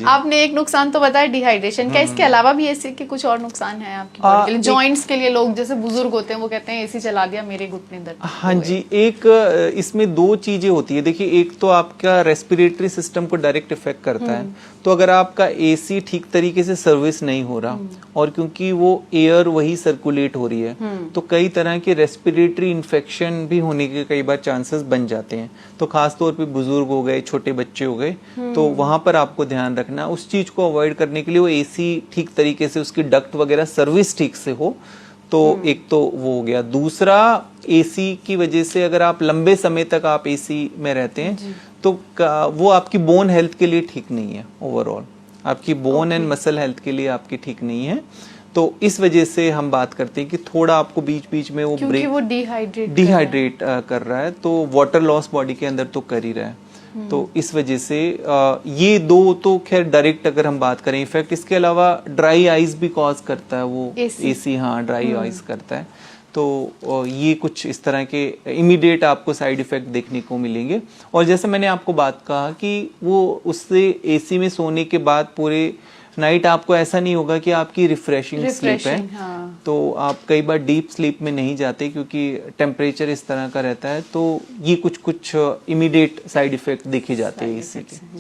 आपने एक नुकसान तो बताया डिहाइड्रेशन, क्या इसके अलावा भी एसी के कुछ और नुकसान है आपकी बॉडी के लिए? जॉइंट्स के लिए लोग जैसे बुजुर्ग होते हैं वो कहते हैं एसी चला दिया मेरे घुटने दर्द। हाँ जी, एक इसमें दो चीजें होती है। देखिए, एक तो आपका रेस्पिरेटरी सिस्टम को डायरेक्ट इफेक्ट करता है। तो अगर आपका एसी ठीक तरीके से सर्विस नहीं हो रहा और क्योंकि वो एयर वही सर्कुलेट हो रही है तो कई तरह के रेस्पिरेटरी इन्फेक्शन भी होने के कई बार चांसेस बन जाते हैं। तो खास तौर पे बुजुर्ग हो गए, छोटे बच्चे हो गए, तो वहां पर आपको ध्यान रखना, उस चीज को अवॉइड करने के लिए वो एसी ठीक तरीके से उसकी डक्ट वगैरह सर्विस ठीक से हो। तो एक तो वो हो गया। दूसरा, एसी की वजह से अगर आप लंबे समय तक आप एसी में रहते हैं तो वो आपकी बोन हेल्थ के लिए ठीक नहीं है। ओवरऑल आपकी बोन एंड मसल हेल्थ के लिए आपकी ठीक नहीं है। तो इस वजह से हम बात करते हैं कि थोड़ा आपको बीच बीच में वो क्योंकि वो डिहाइड्रेट कर रहा है, तो वाटर लॉस बॉडी के अंदर तो कर ही रहा है। तो इस वजह से ये दो तो खैर डायरेक्ट अगर हम बात करें इफेक्ट, इसके अलावा ड्राई आइज भी कॉज करता है वो एसी। हाँ, ड्राई आइज करता है। तो ये कुछ इस तरह के इमीडिएट आपको साइड इफेक्ट देखने को मिलेंगे। और जैसे मैंने आपको बात कहा कि वो उससे एसी में सोने के बाद पूरे नाइट आपको ऐसा नहीं होगा कि आपकी रिफ्रेशिंग स्लीप है। हाँ। तो आप कई बार डीप स्लीप में नहीं जाते क्योंकि टेम्परेचर इस तरह का रहता है। तो ये कुछ इमीडिएट साइड इफेक्ट देखे जाते हैं एसी के।